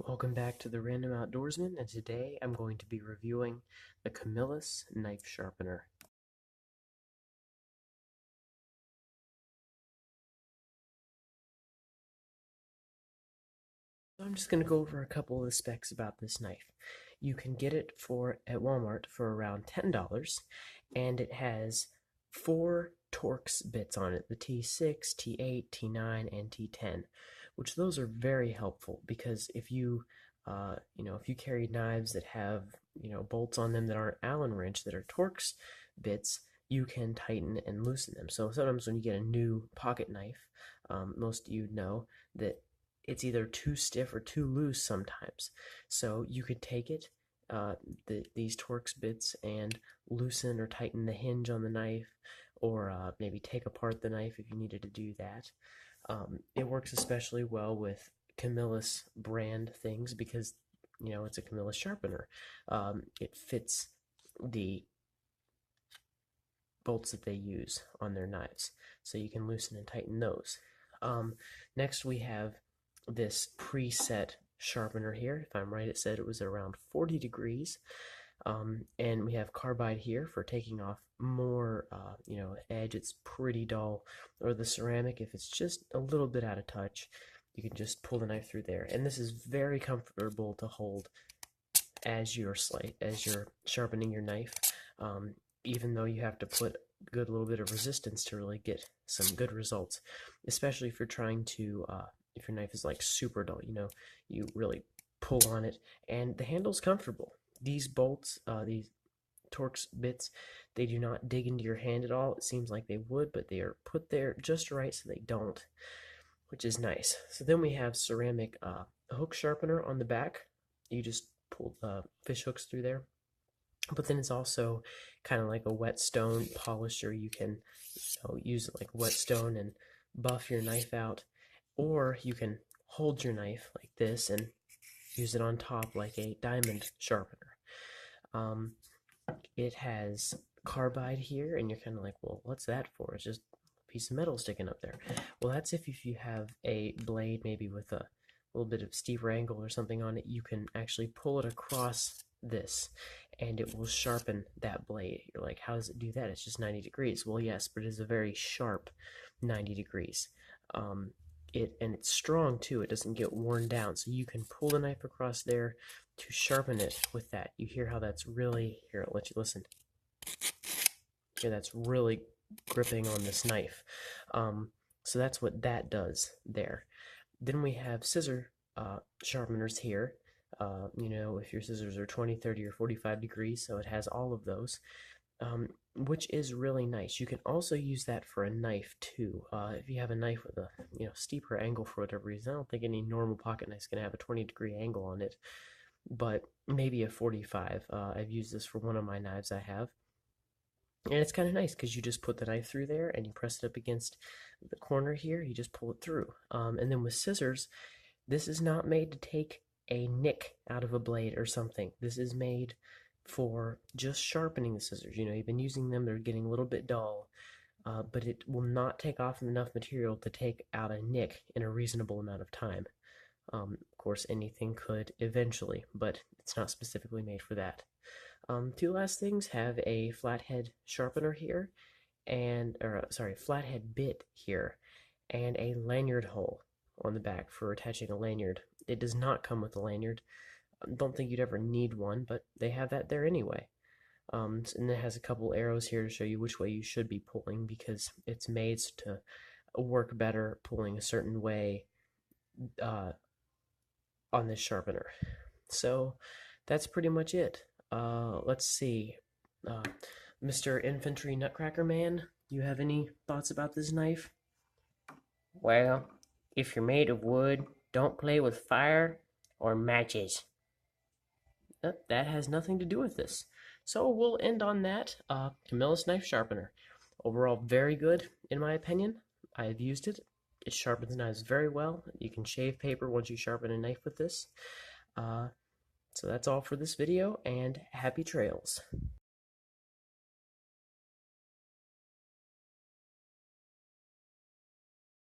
Welcome back to the Random Outdoorsman, and today I'm going to be reviewing the Camillus knife sharpener. So I'm just going to go over a couple of the specs about this knife. You can get it at Walmart for around $10, and it has 4 Torx bits on it, the T6, T8, T9, and T10, which those are very helpful because if you if you carry knives that have, bolts on them that aren't Allen wrench, that are Torx bits, you can tighten and loosen them. So sometimes when you get a new pocket knife, most of you know that it's either too stiff or too loose sometimes. So you could take it, these Torx bits, and loosen or tighten the hinge on the knife, or maybe take apart the knife if you needed to do that. It works especially well with Camillus brand things because it's a Camillus sharpener. It fits the bolts that they use on their knives, so you can loosen and tighten those. Next we have this preset sharpener here. If I'm right, it said it was around 40 degrees. And we have carbide here for taking off more, edge. It's pretty dull. Or the ceramic, if it's just a little bit out of touch, you can just pull the knife through there. And this is very comfortable to hold as you're sharpening your knife, even though you have to put a good little bit of resistance to really get some good results, especially if you're trying to, if your knife is like super dull, you really pull on it, and the handle's comfortable. These bolts, these Torx bits, they do not dig into your hand at all. It seems like they would, but they are put there just right so they don't, which is nice. So then we have ceramic hook sharpener on the back. You just pull fish hooks through there. But then it's also kind of like a whetstone polisher. You can use it like whetstone and buff your knife out, or you can hold your knife like this and use it on top like a diamond sharpener. It has carbide here, and you're kind of like, well, what's that for? It's just a piece of metal sticking up there. Well, that's if you have a blade maybe with a little bit of steeper angle or something on it, you can actually pull it across this and it will sharpen that blade. You're like, how does it do that? It's just 90 degrees. Well, yes, but it is a very sharp 90 degrees. And it's strong too. It doesn't get worn down, so you can pull the knife across there to sharpen it with that. You hear how that's really, here, I'll let you listen. Here, that's really gripping on this knife. So that's what that does there. Then we have scissor sharpeners here. If your scissors are 20, 30, or 45 degrees, so it has all of those. Which is really nice. You can also use that for a knife too. If you have a knife with a steeper angle for whatever reason, I don't think any normal pocket knife is going to have a 20-degree angle on it, but maybe a 45. I've used this for one of my knives I have, and it's kind of nice because you just put the knife through there and you press it up against the corner here. You just pull it through. And then with scissors, this is not made to take a nick out of a blade or something. This is made for just sharpening the scissors. You've been using them, they're getting a little bit dull, but it will not take off enough material to take out a nick in a reasonable amount of time. Of course, anything could eventually, but it's not specifically made for that. Two last things, have a flathead sharpener here, flathead bit here, and a lanyard hole on the back for attaching a lanyard. It does not come with a lanyard. Don't think you'd ever need one, but they have that there anyway. And it has a couple arrows here to show you which way you should be pulling, because it's made to work better pulling a certain way on this sharpener. So that's pretty much it. Let's see. Mr. Infantry Nutcracker Man, you have any thoughts about this knife? Well, if you're made of wood, don't play with fire or matches. That has nothing to do with this. So we'll end on that. Camillus knife sharpener. Overall, very good in my opinion. I have used it. It sharpens knives very well. You can shave paper once you sharpen a knife with this. So that's all for this video, and happy trails.